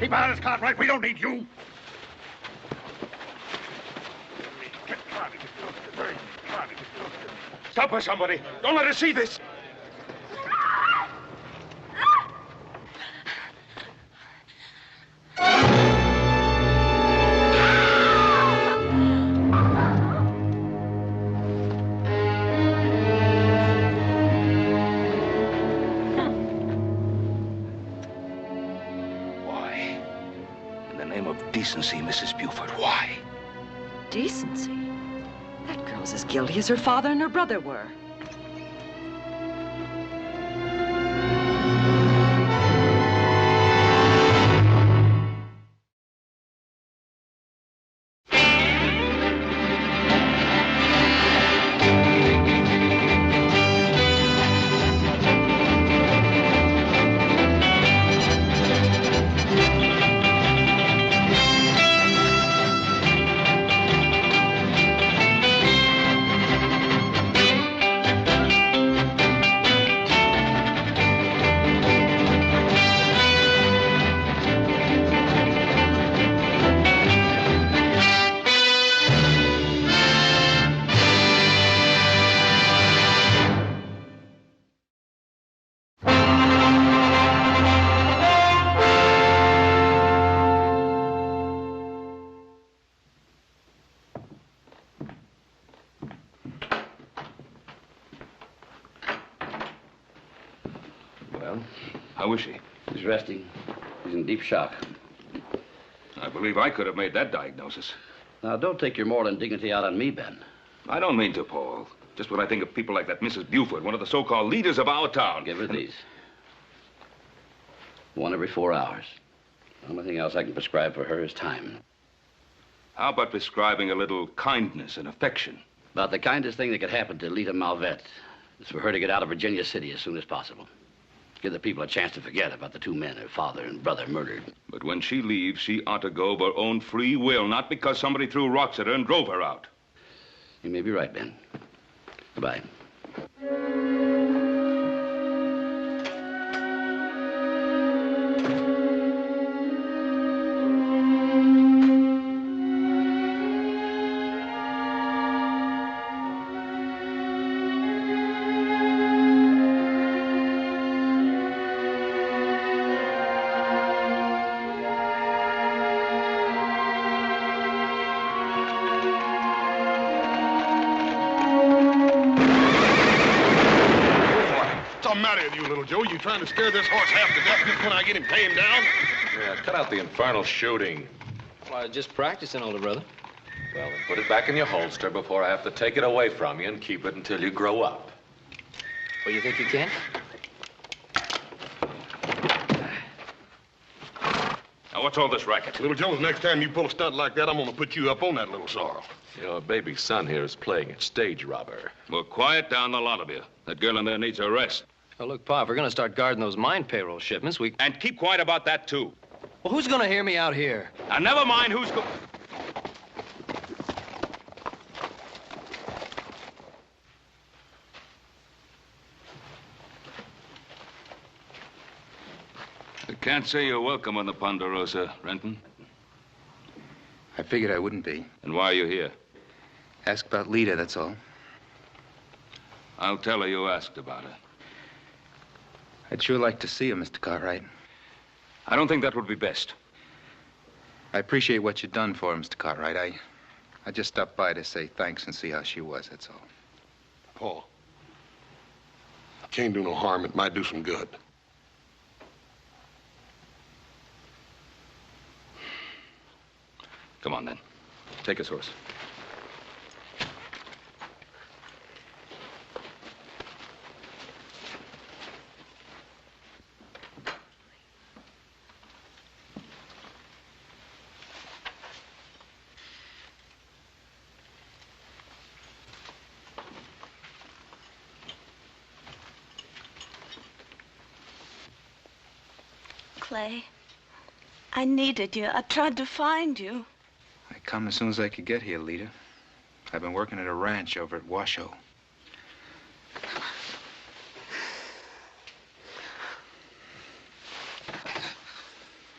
Keep out of this cart, right? We don't need you. Stop her, somebody. Don't let her see this. Decency, Mrs. Buford. Why? Decency? That girl's as guilty as her father and her brother were. How is she? He's resting. He's in deep shock. I believe I could have made that diagnosis. Now, don't take your moral indignity out on me, Ben. I don't mean to, Paul. Just when I think of people like that Mrs. Buford, one of the so-called leaders of our town. Give her these. One every 4 hours. The only thing else I can prescribe for her is time. How about prescribing a little kindness and affection? About the kindest thing that could happen to Lita Malvet is for her to get out of Virginia City as soon as possible. Give the people a chance to forget about the two men, her father and brother, murdered. But when she leaves, she ought to go of her own free will, not because somebody threw rocks at her and drove her out. You may be right, Ben. Goodbye. Joe, you trying to scare this horse half to death just when I get him tamed down? Yeah, cut out the infernal shooting. Well, I was just practicing, older brother. Well, then put it back in your holster before I have to take it away from you and keep it until you grow up. Well, you think you can? Now, what's all this racket? Little Jones, next time you pull a stunt like that, I'm gonna put you up on that little sorrel. Your baby son here is playing at stage robber. Well, quiet down, the lot of you. That girl in there needs a rest. Oh, look, Pa, if we're going to start guarding those mine payroll shipments, we... And keep quiet about that, too. Well, who's going to hear me out here? Now, never mind who's I can't say you're welcome on the Ponderosa, Renton. I figured I wouldn't be. And why are you here? Ask about Lita, that's all. I'll tell her you asked about her. I'd sure like to see her, Mr. Cartwright. I don't think that would be best. I appreciate what you've done for her, Mr. Cartwright. I just stopped by to say thanks and see how she was, that's all. Paul, can't do no harm. It might do some good. Come on, then. Take his horse. Clay, I needed you. I tried to find you. I come as soon as I could get here, Lita. I've been working at a ranch over at Washoe.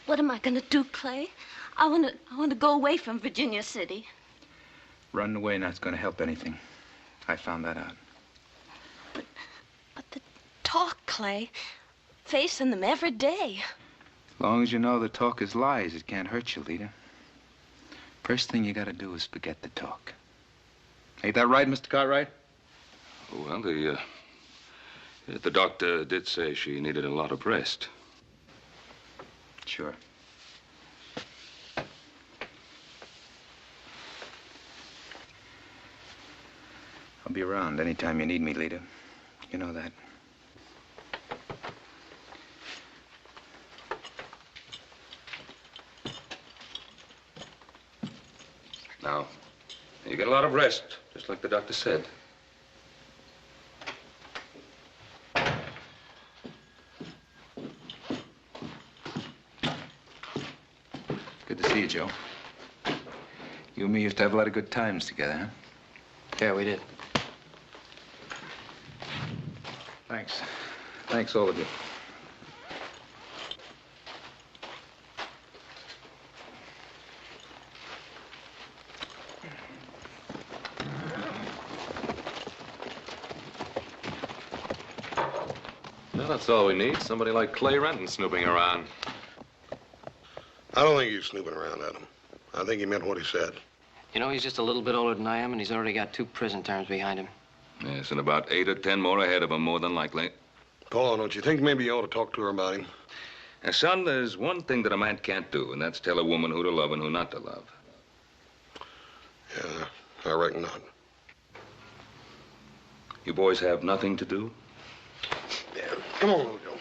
What am I going to do, Clay? I want to go away from Virginia City. Running away not's going to help anything. I found that out. But the talk, Clay. Facing them every day. As long as you know the talk is lies, it can't hurt you, Lita. First thing you got to do is forget the talk. Ain't that right, Mr. Cartwright? Well, the doctor did say she needed a lot of rest. Sure. I'll be around anytime you need me, Lita. You know that. Now, you get a lot of rest, just like the doctor said. Good to see you, Joe. You and me used to have a lot of good times together, huh? Yeah, we did. Thanks. Thanks, all of you. Well, that's all we need. Somebody like Clay Renton snooping around. I don't think he's snooping around, Adam. I think he meant what he said. You know, he's just a little bit older than I am, and he's already got 2 prison terms behind him. Yes, and about 8 or 10 more ahead of him, more than likely. Paul, don't you think maybe you ought to talk to her about him? Now, son, there's one thing that a man can't do, and that's tell a woman who to love and who not to love. Yeah, I reckon not. You boys have nothing to do? Yeah, come on, little Joe.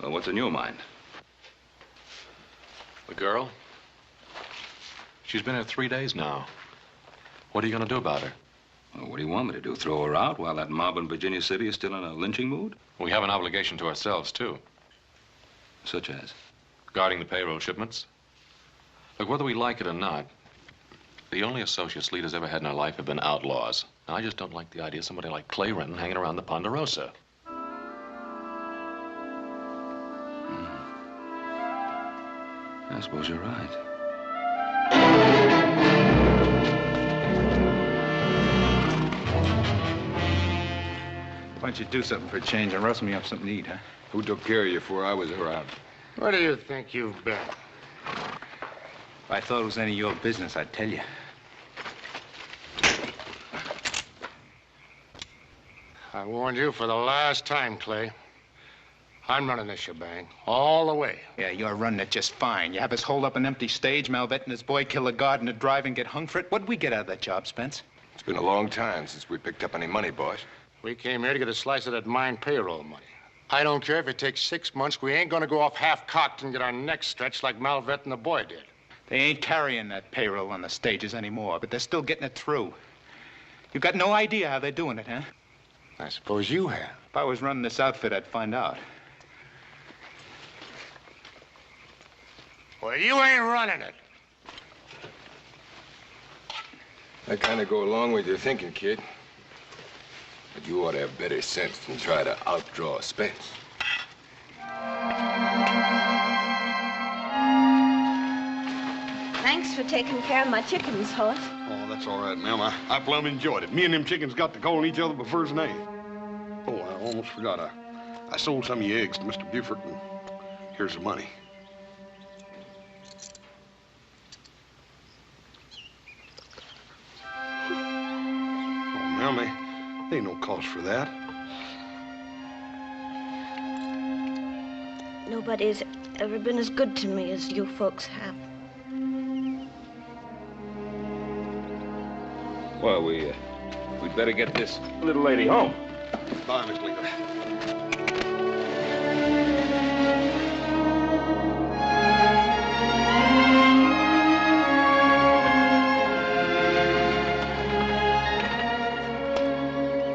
Well, what's in your mind? The girl? She's been here 3 days now. What are you going to do about her? Well, what do you want me to do? Throw her out while that mob in Virginia City is still in a lynching mood? We have an obligation to ourselves, too. Such as? Guarding the payroll shipments. Look, whether we like it or not, the only associates Lita's ever had in her life have been outlaws. Now, I just don't like the idea of somebody like Clay Renton hanging around the Ponderosa. I suppose you're right. Why don't you do something for a change and rustle me up something to eat, huh? Who took care of you before I was around? Where do you think you've been? If I thought it was any of your business, I'd tell you. I warned you for the last time, Clay. I'm running this shebang all the way. Yeah, you're running it just fine. You have us hold up an empty stage, Malvet and his boy kill a guard and drive and get hung for it. What'd we get out of that job, Spence? It's been a long time since we picked up any money, boss. We came here to get a slice of that mine payroll money. I don't care if it takes 6 months. We ain't gonna go off half-cocked and get our necks stretched like Malvet and the boy did. They ain't carrying that payroll on the stages anymore, but they're still getting it through. You got no idea how they're doing it, huh? I suppose you have. If I was running this outfit, I'd find out. Well, you ain't running it. I kind of go along with your thinking, kid. But you ought to have better sense than try to outdraw Spence. Thanks for taking care of my chickens, Hoss. Oh, that's all right, ma'am. I plumb enjoyed it. Me and them chickens got to calling each other by first name. Oh, I almost forgot. I sold some of your eggs to Mr. Buford, and here's the money. Oh, ma'am, there ain't no cost for that. Nobody's ever been as good to me as you folks have. Well, we'd better get this little lady home. Bye, Miss Lita.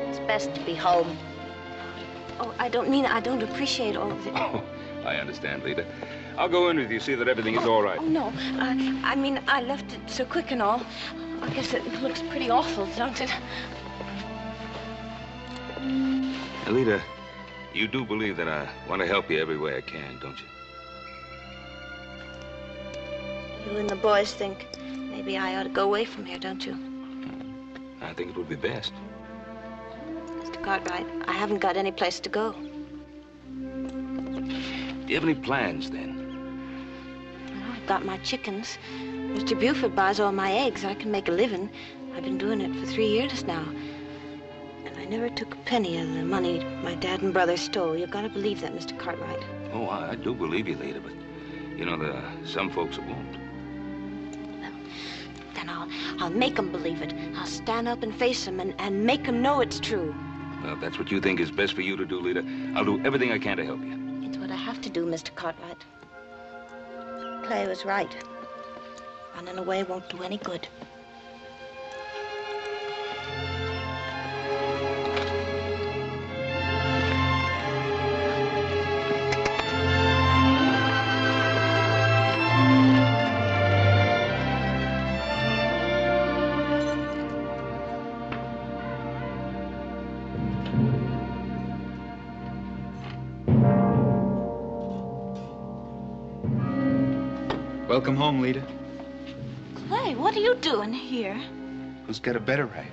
It's best to be home. Oh, I don't mean I don't appreciate all of it. Oh, I understand, Lita. I'll go in with you, see that everything is all right. Oh, no. I mean, I left it so quick and all. I guess it looks pretty awful, don't it? Lita, You do believe that I want to help you every way I can, don't you? You and the boys think maybe I ought to go away from here, don't you? I think it would be best. Mr. Cartwright, I haven't got any place to go. Do you have any plans, then? Well, I've got my chickens. Mr. Buford buys all my eggs. I can make a living. I've been doing it for 3 years now. And I never took a penny of the money my dad and brother stole. You've got to believe that, Mr. Cartwright. Oh, I do believe you, Lita, but, you know, there are some folks that won't. Then I'll make them believe it. I'll stand up and face them and make them know it's true. Well, if that's what you think is best for you to do, Lita, I'll do everything I can to help you. It's what I have to do, Mr. Cartwright. Clay was right. Running away won't do any good. Welcome home, Lita. Clay, what are you doing here? Who's got a better right?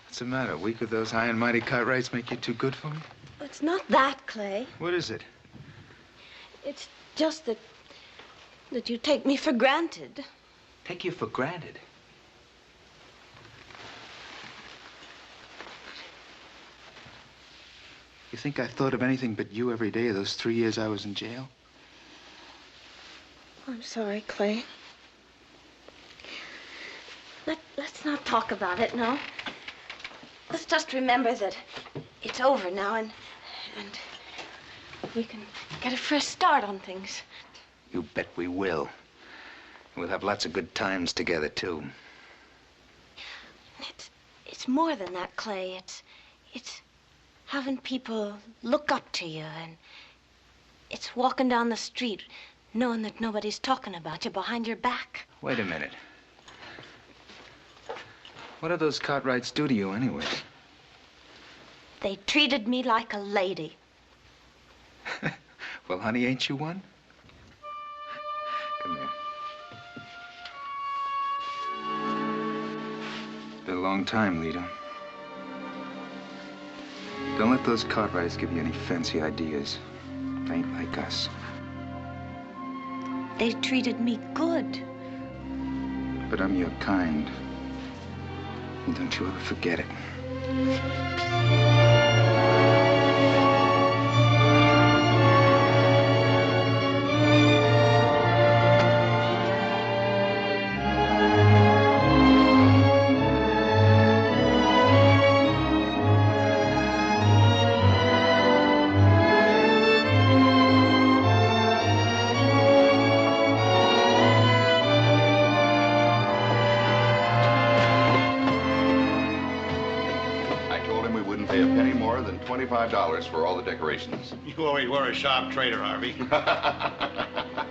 What's the matter? Weak of those high and mighty Cartwrights make you too good for me? It's not that, Clay. What is it? It's just that you take me for granted. Take you for granted? You think I thought of anything but you every day of those 3 years I was in jail? I'm sorry, Clay. Let's not talk about it, no. Let's just remember that it's over now and we can get a fresh start on things. You bet we will. We'll have lots of good times together, too. It's more than that, Clay. It's having people look up to you, and it's walking down the street knowing that nobody's talking about you behind your back. Wait a minute. What did those Cartwrights do to you anyway? They treated me like a lady. Well, honey, ain't you one? Come here. It's been a long time, Lita. Don't let those Cartwrights give you any fancy ideas. They ain't like us. They treated me good. But I'm your kind. And don't you ever forget it. $25 for all the decorations. You always were a sharp trader, Harvey. I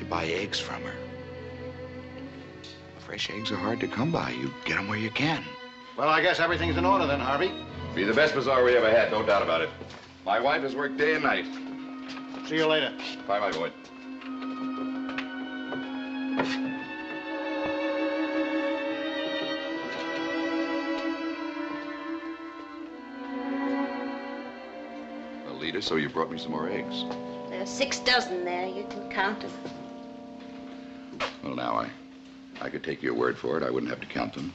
buy eggs from her. Fresh eggs are hard to come by. You get them where you can. Well, I guess everything's in order then, Harvey. Be the best bazaar we ever had, no doubt about it. My wife has worked day and night. See you later. Bye, my boy. So you brought me some more eggs. There's 6 dozen there. You can count them. Well, now, I could take your word for it. I wouldn't have to count them.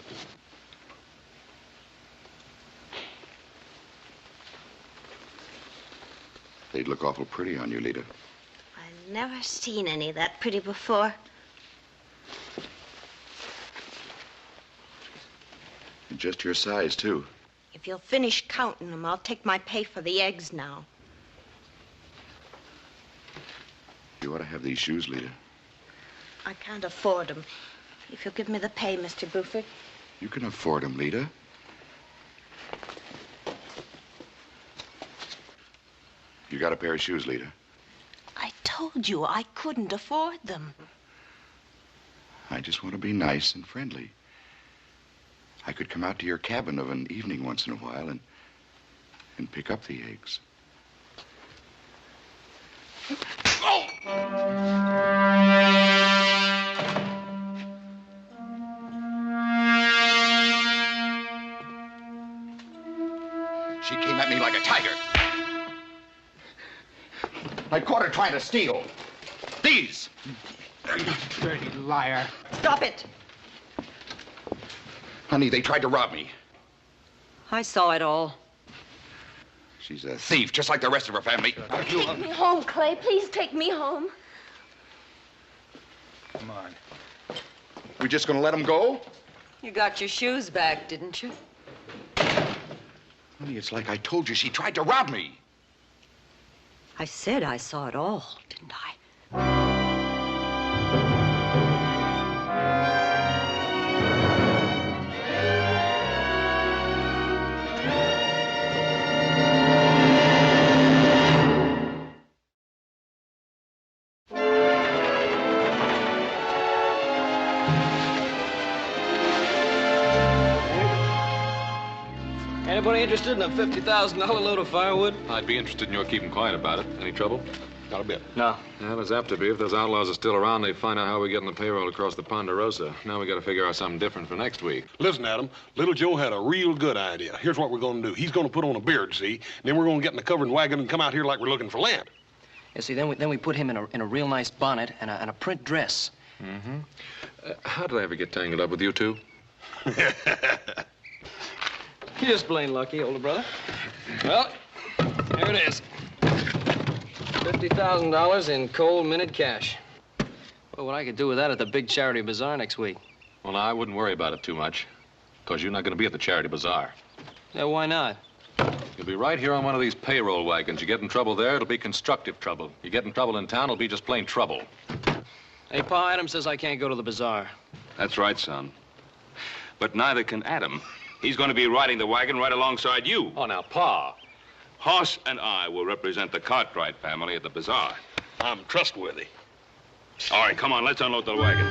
They'd look awful pretty on you, Lita. I've never seen any that pretty before. And just your size, too. If you'll finish counting them, I'll take my pay for the eggs now. You ought to have these shoes, Lita. I can't afford them. If you'll give me the pay, Mr. Buford. You can afford them, Lita. You got a pair of shoes, Lita? I told you I couldn't afford them. I just want to be nice and friendly. I could come out to your cabin of an evening once in a while and pick up the eggs. Oh! She came at me like a tiger. I caught her trying to steal. These. Dirty liar. Stop it! Honey, they tried to rob me. I saw it all. She's a thief, just like the rest of her family. Take me home, Clay. Please take me home. Come on. We just gonna let them go? You got your shoes back, didn't you? Honey, it's like I told you. She tried to rob me. I said I saw it all, didn't I? Anybody interested in a $50,000 load of firewood? I'd be interested in your keeping quiet about it. Any trouble? Not a bit. No. Yeah, there's apt to be. If those outlaws are still around, they find out how we're getting the payroll across the Ponderosa. Now we got to figure out something different for next week. Listen, Adam, Little Joe had a real good idea. Here's what we're going to do. He's going to put on a beard, see? And then we're going to get in the covered wagon and come out here like we're looking for land. Yeah, see, then we put him in a real nice bonnet and a print dress. Mm-hmm. How did I ever get tangled up with you two? You're just plain lucky, older brother. Well, here it is. $50,000 in cold minute cash. Well, what I could do with that at the big charity bazaar next week. Well, now, I wouldn't worry about it too much, because you're not going to be at the charity bazaar. Yeah, why not? You'll be right here on one of these payroll wagons. You get in trouble there, it'll be constructive trouble. You get in trouble in town, it'll be just plain trouble. Hey, Pa, Adam says I can't go to the bazaar. That's right, son. But neither can Adam. He's going to be riding the wagon right alongside you. Oh, now, Pa. Hoss and I will represent the Cartwright family at the bazaar. I'm trustworthy. All right, come on, let's unload the wagon.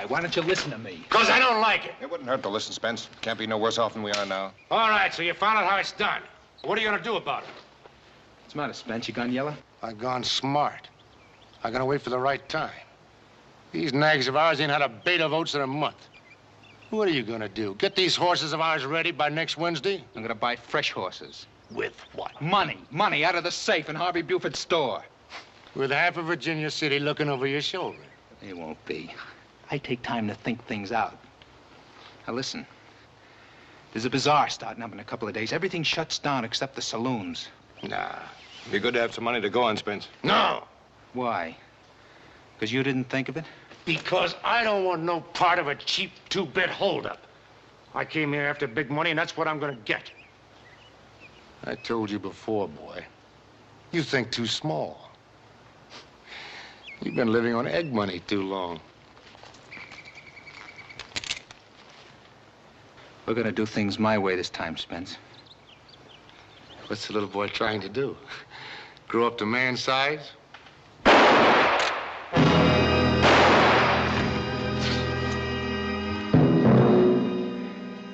Why don't you listen to me? Because I don't like it. It wouldn't hurt to listen, Spence. Can't be no worse off than we are now. All right, so you found out how it's done. What are you gonna do about it? What's the matter, Spence? You gone yellow? I gone smart. I gotta wait for the right time. These nags of ours ain't had a bait of oats in a month. What are you gonna do? Get these horses of ours ready by next Wednesday? I'm gonna buy fresh horses. With what? Money out of the safe in Harvey Buford's store. With half of Virginia City looking over your shoulder. It won't be. I take time to think things out. Now listen, there's a bazaar starting up in a couple of days. Everything shuts down except the saloons. Nah. Be good to have some money to go on, Spence. No! Why? Because you didn't think of it? Because I don't want no part of a cheap two-bit holdup. I came here after big money, and that's what I'm gonna get. I told you before, boy. You think too small. You've been living on egg money too long. We're gonna do things my way this time, Spence. What's the little boy trying to do? Grow up to man size?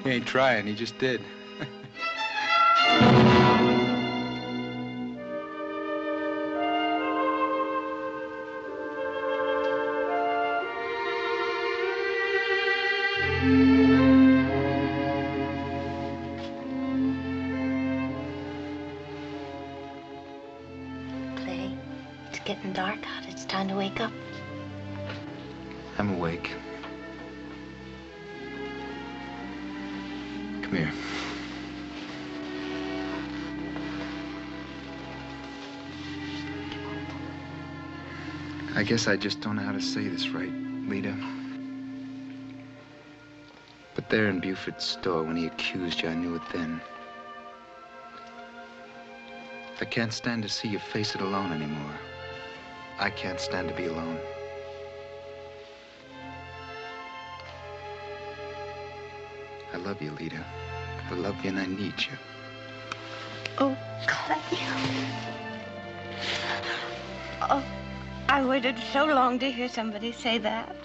He ain't trying, he just did. Clay, it's getting dark out. It's time to wake up. I'm awake. Come here. I guess I just don't know how to say this right, Lita. But there in Buford's store, when he accused you, I knew it then. I can't stand to see you face it alone anymore. I can't stand to be alone. I love you, Lita. I love you and I need you. Oh, Clay. Oh, I waited so long to hear somebody say that.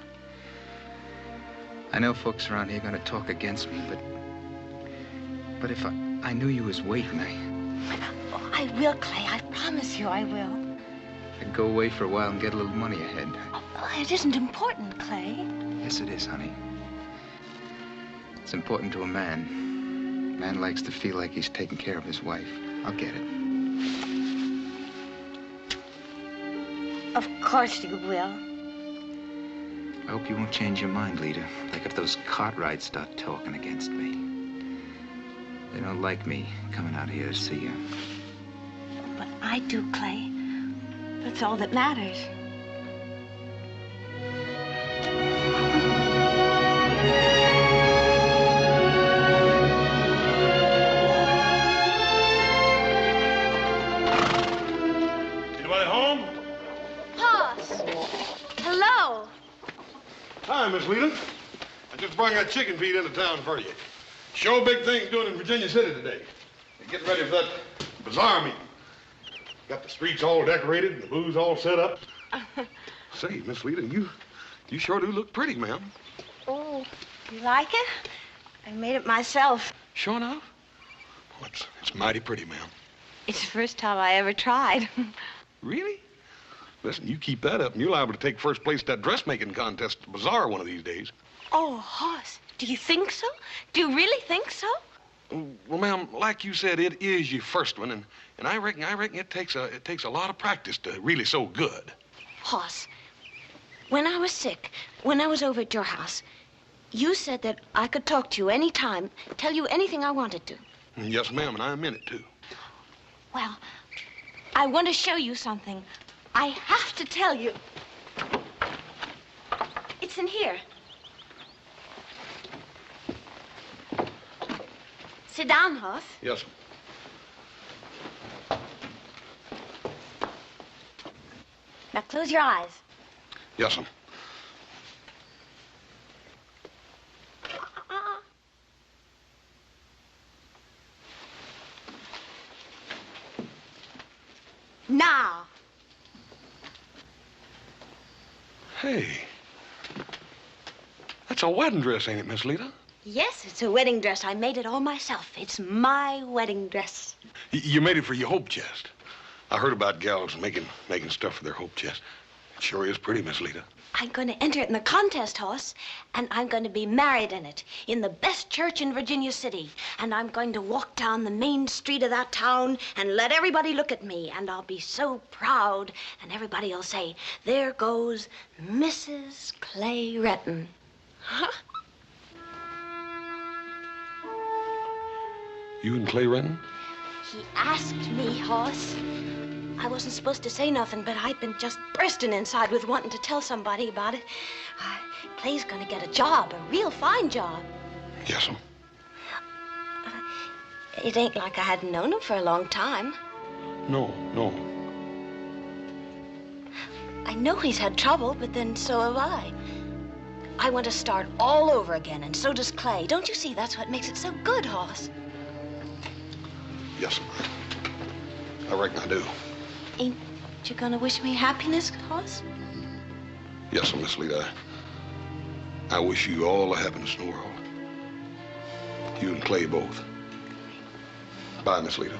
I know folks around here are going to talk against me, but if I knew you was waiting, Oh, I will, Clay. I promise you I will. I'd go away for a while and get a little money ahead. Oh, it isn't important, Clay. Yes, it is, honey. It's important to a man. A man likes to feel like he's taking care of his wife. I'll get it. Of course you will. I hope you won't change your mind, Lita. Like if those Cartwrights start talking against me. They don't like me coming out here to see you. But I do, Clay. That's all that matters. Anybody home? Hoss! Hello! Hi, Miss Lita. I just brought that chicken feed into town for you. Show big things doing in Virginia City today. They're getting ready for that bazaar meeting. Got the streets all decorated and the booze all set up. Say, Miss Lita, you sure do look pretty, ma'am. Oh, you like it? I made it myself. Sure enough? Oh, it's mighty pretty, ma'am. It's the first time I ever tried. Really? Listen, you keep that up and you're liable to take first place at that dressmaking contest at the bazaar one of these days. Oh, Hoss, do you think so? Do you really think so? Well, ma'am, like you said, it is your first one, and I reckon it takes a lot of practice to really so good. Hoss, when I was sick, when I was over at your house, you said that I could talk to you any time, tell you anything I wanted to. Yes, ma'am, and I meant it too. Well, I want to show you something. I have to tell you. It's in here. Sit down, Hoss. Yes, ma'am. Now close your eyes. Yes, ma'am. Now. Hey, that's a wedding dress, ain't it, Miss Lita? Yes, it's a wedding dress. I made it all myself. It's my wedding dress. You made it for your hope chest. I heard about gals making stuff for their hope chest. It sure is pretty, Miss Lita. I'm going to enter it in the contest, Hoss, and I'm going to be married in it, in the best church in Virginia City. And I'm going to walk down the main street of that town and let everybody look at me. And I'll be so proud, and everybody will say, there goes Mrs. Clay Retton. Huh? You and Clay Renton? He asked me, Hoss. I wasn't supposed to say nothing, but I'd been just bursting inside with wanting to tell somebody about it. Clay's gonna get a job, a real fine job. Yes, ma'am. It ain't like I hadn't known him for a long time. No. I know he's had trouble, but then so have I. I want to start all over again, and so does Clay. Don't you see? That's what makes it so good, Hoss. Yes, ma'am. I reckon I do. Ain't you gonna wish me happiness, Hoss? Yes, Miss Lita. I wish you all the happiness in the world. You and Clay both. Bye, Miss Lita.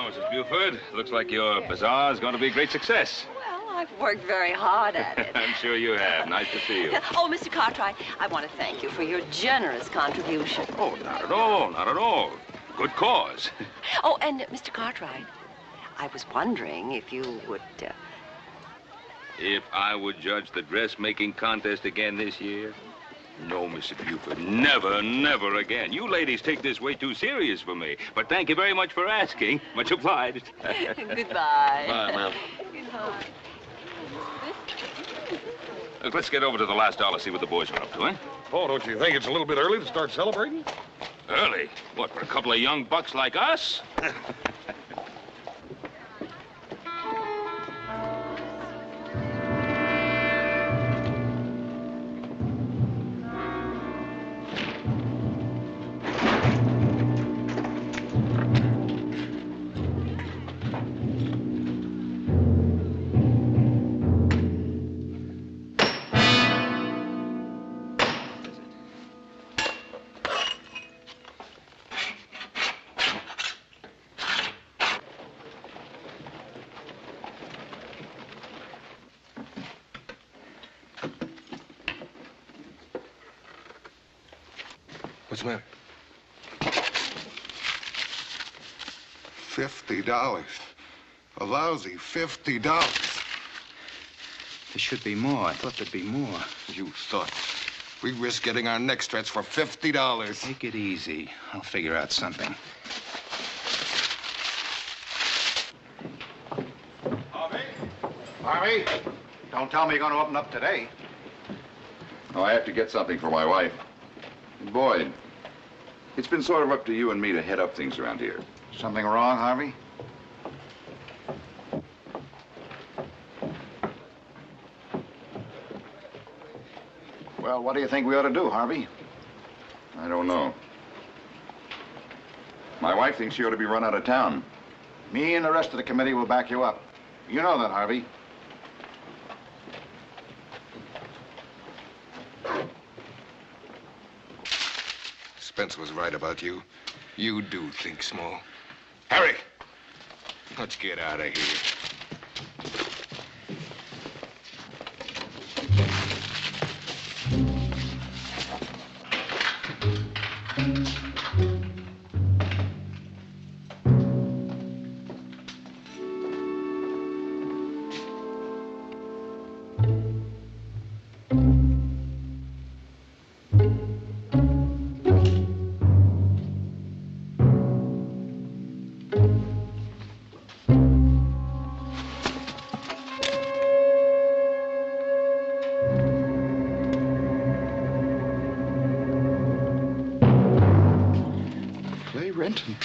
Mrs. Buford. Looks like your bazaar is going to be a great success. Well, I've worked very hard at it. I'm sure you have. Nice to see you. Oh, Mr. Cartwright, I want to thank you for your generous contribution. Oh, not at all, not at all. Good cause. Oh, and Mr. Cartwright, I was wondering if you would... If I would judge the dressmaking contest again this year? No, Mrs. Buford, never, never again. You ladies take this way too serious for me. But thank you very much for asking. Much obliged. Goodbye. Bye, ma'am. Goodbye. Look, let's get over to the last dollar, see what the boys are up to, eh? Oh, don't you think it's a little bit early to start celebrating? Early? What, for a couple of young bucks like us? What's the matter? $50. A lousy $50. There should be more. I thought there'd be more. You thought. We risk getting our necks stretched for $50. Take it easy. I'll figure out something. Harvey, don't tell me you're going to open up today. Oh, I have to get something for my wife. Boyd, it's been sort of up to you and me to head up things around here. Something wrong, Harvey? Well, what do you think we ought to do, Harvey? I don't know. My wife thinks she ought to be run out of town. Me and the rest of the committee will back you up. You know that, Harvey. Spencer was right about you. You do think small. Harry, let's get out of here. Renton.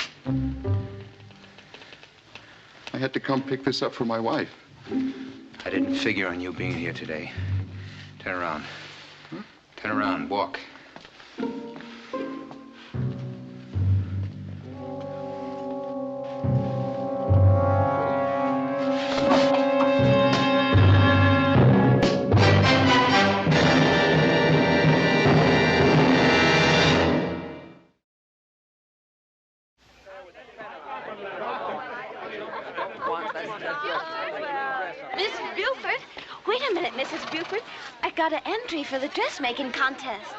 I had to come pick this up for my wife. I didn't figure on you being here today. Turn around. Huh? Turn around. Walk. Mrs. Buford? Wait a minute, Mrs. Buford. I got an entry for the dressmaking contest.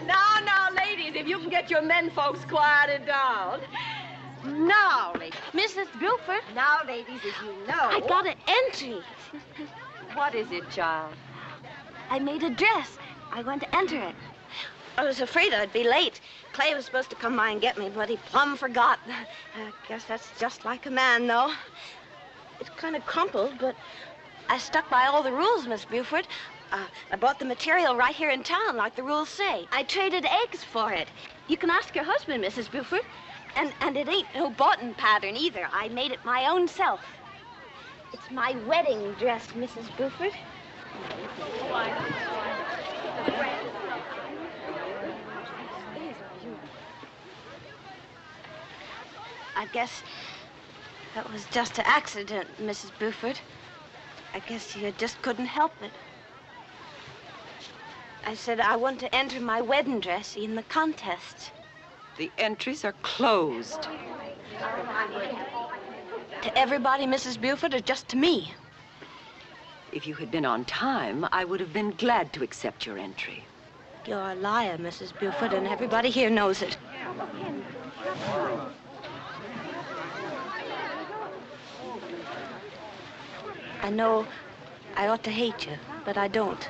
Now, ladies, if you can get your men folks quieted down. Now, ladies. Mrs. Buford? Now, ladies, as you know. I got an entry. What is it, child? I made a dress. I want to enter it. I was afraid I'd be late. Clay was supposed to come by and get me, but he plumb forgot. I guess that's just like a man, though. It's kind of crumpled, but I stuck by all the rules, Miss Buford. I bought the material right here in town, like the rules say. I traded eggs for it. You can ask your husband, Mrs. Buford. And it ain't no boughten pattern, either. I made it my own self. It's my wedding dress, Mrs. Buford. I guess that was just an accident, Mrs. Buford. I guess you just couldn't help it. I said I want to enter my wedding dress in the contest. The entries are closed. To everybody, Mrs. Buford, or just to me? If you had been on time, I would have been glad to accept your entry. You're a liar, Mrs. Buford, and everybody here knows it. I know I ought to hate you, but I don't.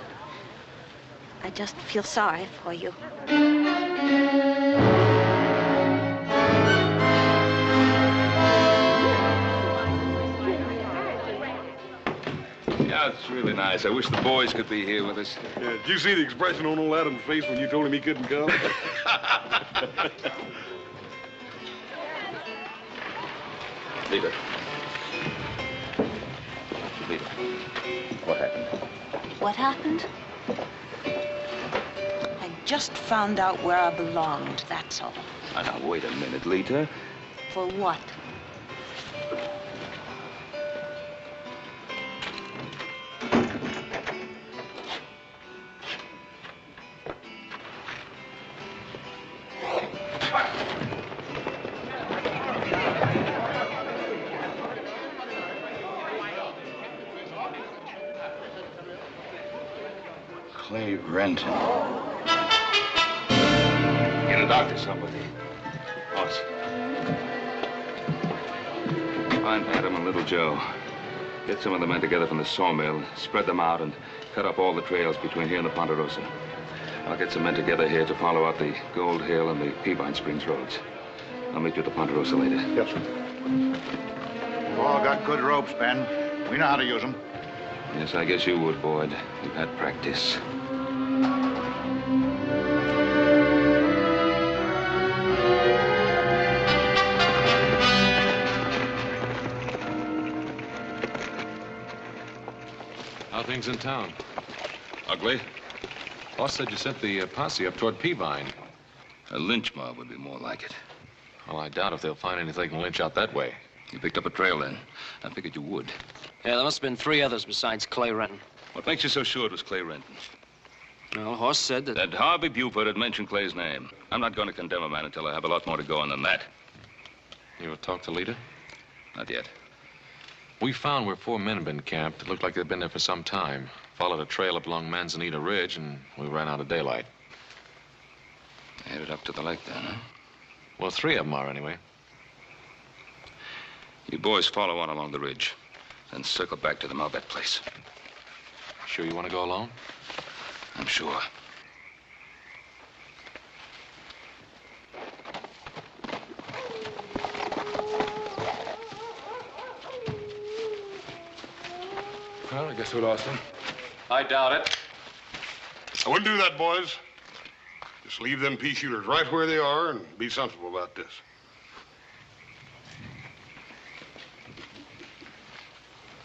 I just feel sorry for you. Yeah, it's really nice. I wish the boys could be here with us. Yeah, did you see the expression on old Adam's face when you told him he couldn't come? Lita. Lita, what happened? What happened? I just found out where I belonged, that's all. Now, wait a minute, Lita. For what? Clay Renton. Get a doctor, somebody. Boss. Find Adam and Little Joe. Get some of the men together from the sawmill, spread them out, and cut up all the trails between here and the Ponderosa. I'll get some men together here to follow out the Gold Hill and the Peabine Springs roads. I'll meet you at the Ponderosa later. Yes, sir. You all got good ropes, Ben. We know how to use them. Yes, I guess you would, Boyd. We've had practice. How are things in town? Ugly? Boss said you sent the posse up toward Peabine. A lynch mob would be more like it. Well, I doubt if they'll find anything to lynch out that way. You picked up a trail then. I figured you would. Yeah, there must have been 3 others besides Clay Renton. What makes you so sure it was Clay Renton? Well, Horst said that... That Harvey Buford had mentioned Clay's name. I'm not going to condemn a man until I have a lot more to go on than that. You ever talked to Lita? Not yet. We found where 4 men had been camped. It looked like they'd been there for some time. Followed a trail up along Manzanita Ridge, and we ran out of daylight. Headed up to the lake then, huh? Well, 3 of them are, anyway. You boys follow on along the ridge, then circle back to the Malvet place. Sure you want to go alone? I'm sure. Well, I guess we lost him. I doubt it. I wouldn't do that, boys. Just leave them pea shooters right where they are and be sensible about this.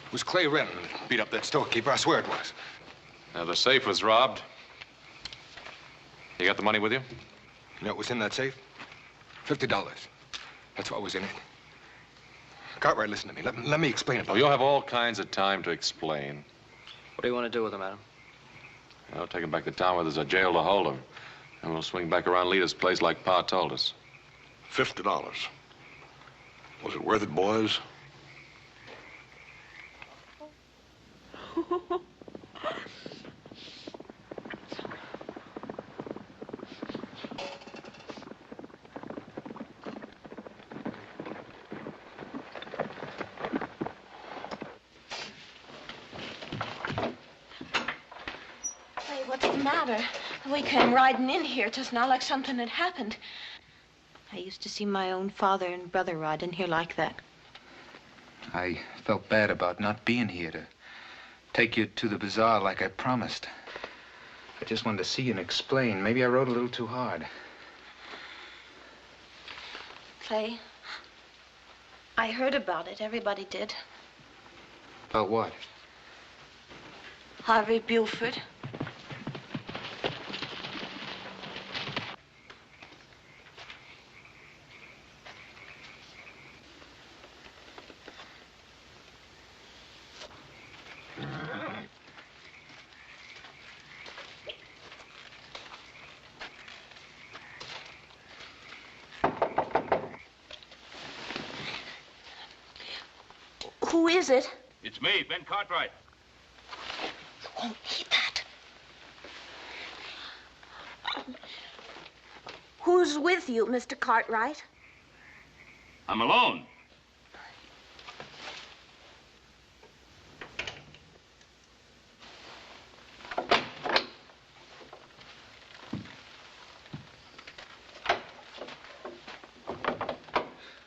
It was Clay Renton that beat up that storekeeper. I swear it was. Now, the safe was robbed. You got the money with you? You know what was in that safe? $50. That's what was in it. Cartwright, listen to me. Let me explain it. Oh, you'll have all kinds of time to explain. What do you want to do with him, Adam? I'll take him back to town where there's a jail to hold him. And we'll swing back around Lita's place like Pa told us. $50. Was it worth it, boys? Hey, what's the matter? We came riding in here just now like something had happened. I used to see my own father and brother ride in here like that. I felt bad about not being here to take you to the bazaar like I promised. I just wanted to see you and explain. Maybe I rode a little too hard. Clay, I heard about it. Everybody did. About what? Harvey Buford. Who is it? It's me, Ben Cartwright. You won't eat that. Who's with you, Mr. Cartwright? I'm alone.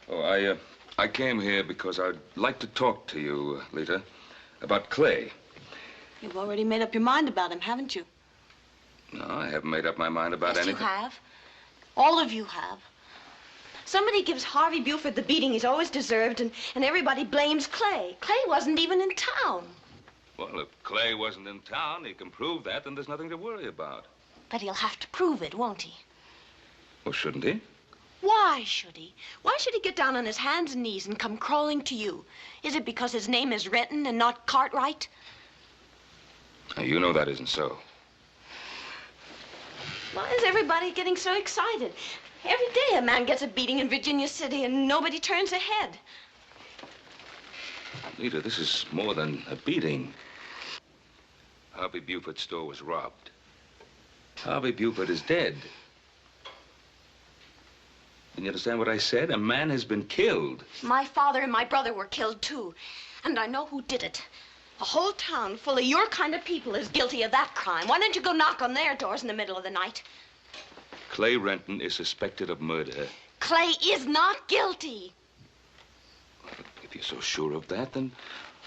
Oh, I came here because I'd like to talk to you, Lita, about Clay. You've already made up your mind about him, haven't you? No, I haven't made up my mind about anything. Yes, you have. All of you have. Somebody gives Harvey Buford the beating he's always deserved, and everybody blames Clay. Clay wasn't even in town. Well, if Clay wasn't in town, he can prove that, then there's nothing to worry about. But he'll have to prove it, won't he? Well, shouldn't he? Why should he? Why should he get down on his hands and knees and come crawling to you? Is it because his name is Renton and not Cartwright? Now, you know that isn't so. Why is everybody getting so excited? Every day a man gets a beating in Virginia City and nobody turns a head. Lita, this is more than a beating. Harvey Buford's store was robbed. Harvey Buford is dead. Can you understand what I said? A man has been killed. My father and my brother were killed, too. And I know who did it. A whole town full of your kind of people is guilty of that crime. Why don't you go knock on their doors in the middle of the night? Clay Renton is suspected of murder. Clay is not guilty. If you're so sure of that, then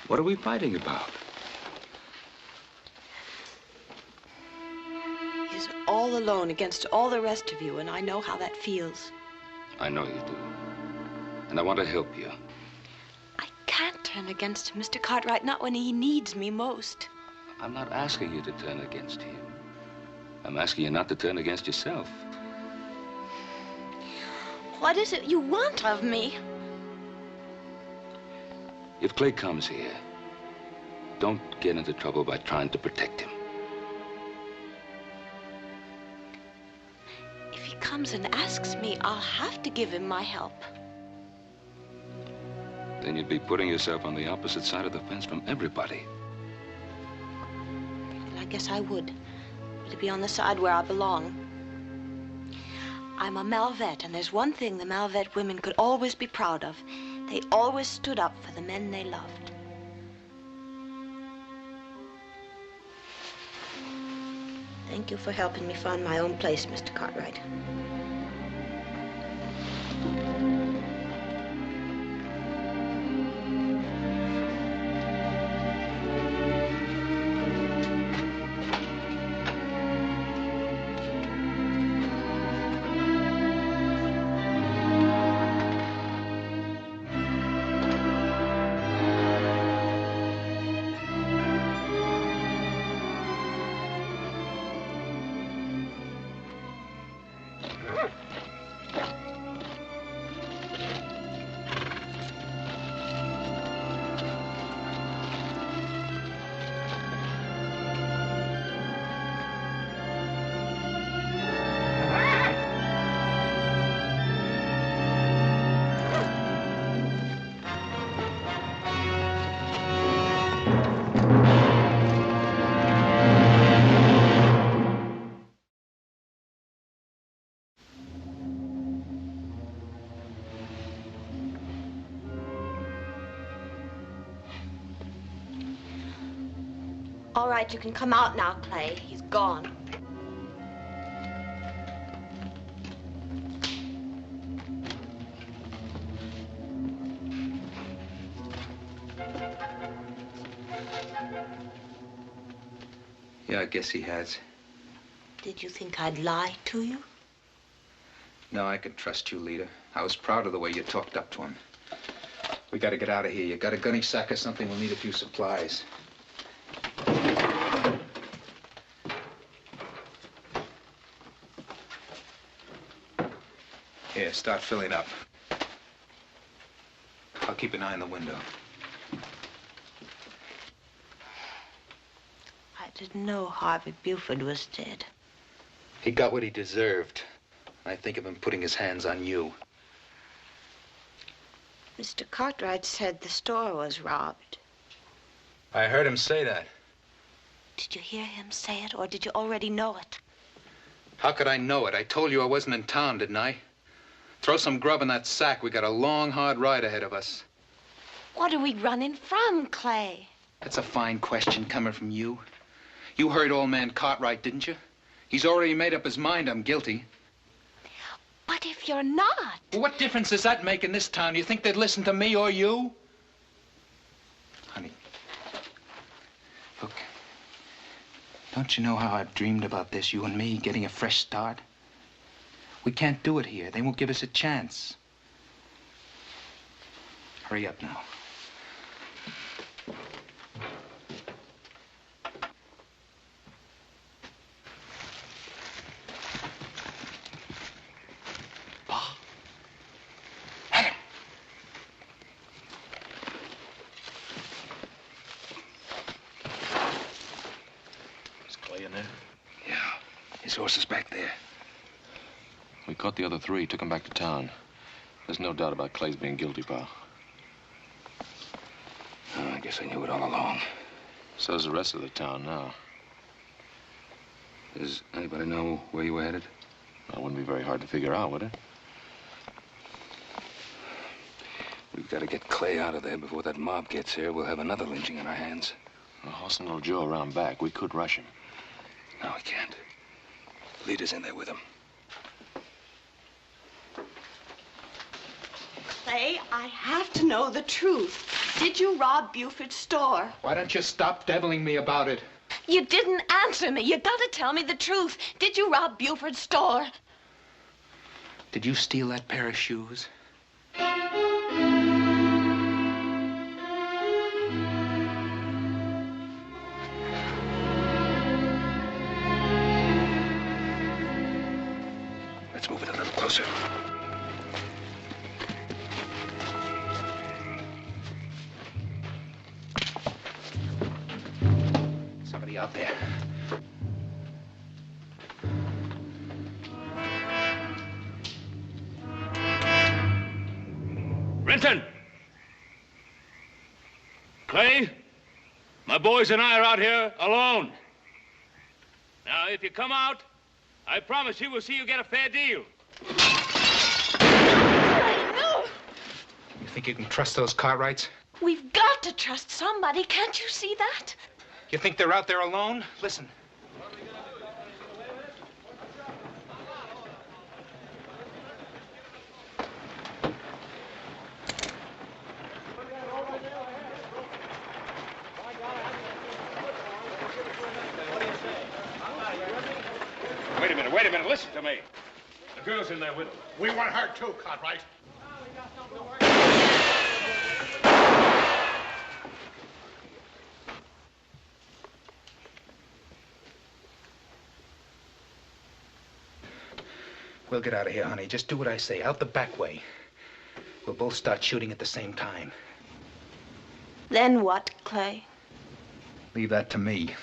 what are we fighting about? He's all alone against all the rest of you, and I know how that feels. I know you do. And I want to help you. I can't turn against Mr. Cartwright, not when he needs me most. I'm not asking you to turn against him. I'm asking you not to turn against yourself. What is it you want of me? If Clay comes here, don't get into trouble by trying to protect him. If he comes and asks me, I'll have to give him my help. Then you'd be putting yourself on the opposite side of the fence from everybody. Well, I guess I would. But to be on the side where I belong. I'm a Malvette, and there's one thing the Malvette women could always be proud of. They always stood up for the men they loved. Thank you for helping me find my own place, Mr. Cartwright. All right, you can come out now, Clay. He's gone. Yeah, I guess he has. Did you think I'd lie to you? No, I could trust you, Lita. I was proud of the way you talked up to him. We gotta get out of here. You got a gunny sack or something? We'll need a few supplies. Here, start filling up. I'll keep an eye on the window. I didn't know Harvey Buford was dead. He got what he deserved. I think of him putting his hands on you. Mr. Cartwright said the store was robbed. I heard him say that. Did you hear him say it, or did you already know it? How could I know it? I told you I wasn't in town, didn't I? Throw some grub in that sack. We got a long, hard ride ahead of us. What are we running from, Clay? That's a fine question coming from you. You heard old man Cartwright, didn't you? He's already made up his mind I'm guilty. But if you're not? Well, what difference does that make in this town? You think they'd listen to me or you? Honey, look. Don't you know how I've dreamed about this, you and me, getting a fresh start? We can't do it here. They won't give us a chance. Hurry up now. His horse is back there. We caught the other three, took them back to town. There's no doubt about Clay's being guilty, pal. Oh, I guess I knew it all along. So's the rest of the town now. Does anybody know where you were headed? Well, it wouldn't be very hard to figure out, would it? We've got to get Clay out of there before that mob gets here. We'll have another lynching on our hands. Well, hossing little Joe around back. We could rush him. No, we can't. Leader's in there with him. Clay, I have to know the truth. Did you rob Buford's store? Why don't you stop deviling me about it? You didn't answer me. You gotta tell me the truth. Did you rob Buford's store? Did you steal that pair of shoes? Let's move it a little closer. Somebody out there. Renton! Clay, my boys and I are out here alone. Now, if you come out, I promise you we'll see you get a fair deal. No! You think you can trust those Cartwrights? We've got to trust somebody. Can't you see that? You think they're out there alone? Listen. Wait a minute, listen to me. The girl's in there with him. We want her too, Cartwright. We'll get out of here, honey. Just do what I say. Out the back way. We'll both start shooting at the same time. Then what, Clay? Leave that to me.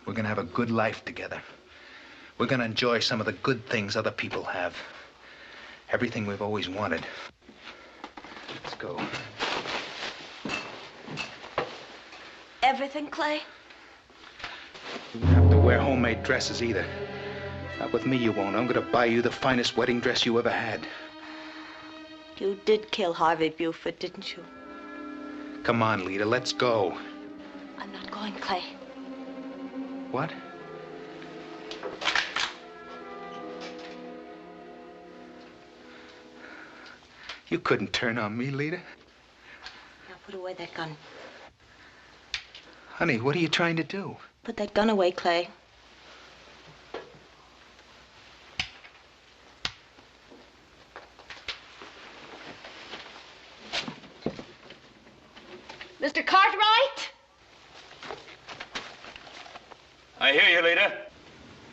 We're gonna have a good life together. We're gonna enjoy some of the good things other people have. Everything we've always wanted. Let's go. Everything, Clay? You won't have to wear homemade dresses either. Not with me, you won't. I'm gonna buy you the finest wedding dress you ever had. You did kill Harvey Buford, didn't you? Come on, Lita, let's go. I'm not going, Clay. What? You couldn't turn on me, Lita. Now put away that gun. Honey, what are you trying to do? Put that gun away, Clay. Mr. Cartwright? I hear you, Lita.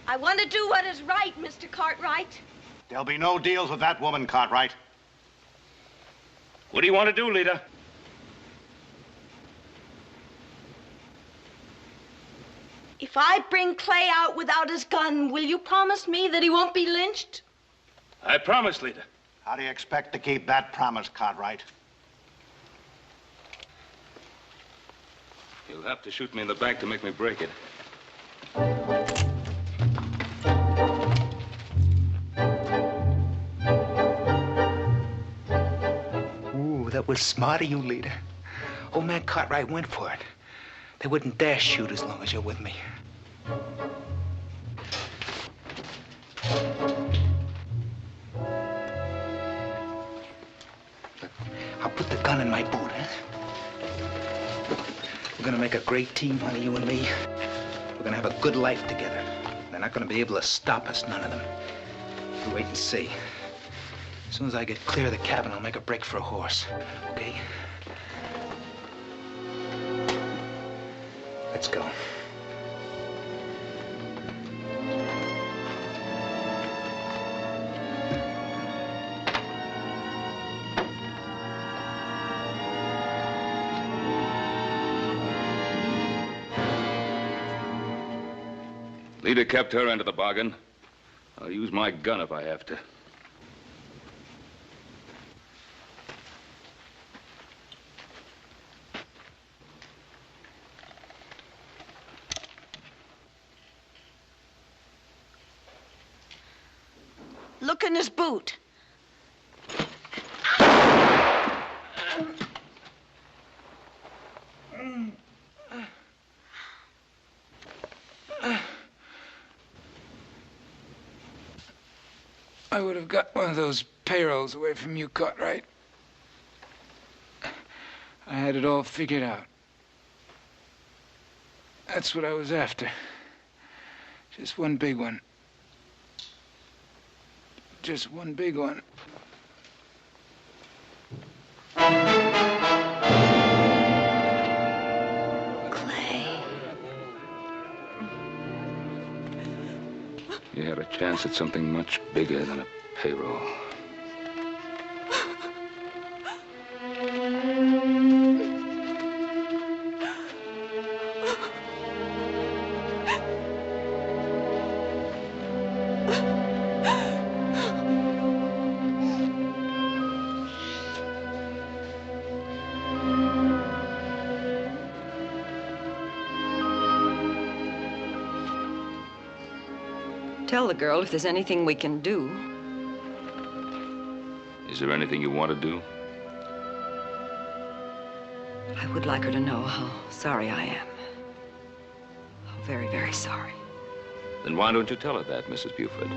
I want to do what is right, Mr. Cartwright. There'll be no deals with that woman, Cartwright. What do you want to do, Lita? If I bring Clay out without his gun, will you promise me that he won't be lynched? I promise, Lita. How do you expect to keep that promise, Cartwright? You'll have to shoot me in the back to make me break it. Ooh, that was smart of you, leader. Old man Cartwright went for it. They wouldn't dare shoot as long as you're with me. Look, I'll put the gun in my boot, huh? We're gonna make a great team, honey, you and me. We're gonna have a good life together. They're not gonna be able to stop us, none of them. You wait and see. As soon as I get clear of the cabin, I'll make a break for a horse, okay? Let's go. Leader kept her end of the bargain. I'll use my gun if I have to. Look in his boot. I would have got one of those payrolls away from you, Cartwright. I had it all figured out. That's what I was after. Just one big one. Just one big one. Clay. You had a chance at something much bigger than a payroll. Tell the girl if there's anything we can do. Is there anything you want to do? I would like her to know how sorry I am. How very, very sorry. Then why don't you tell her that, Mrs. Buford?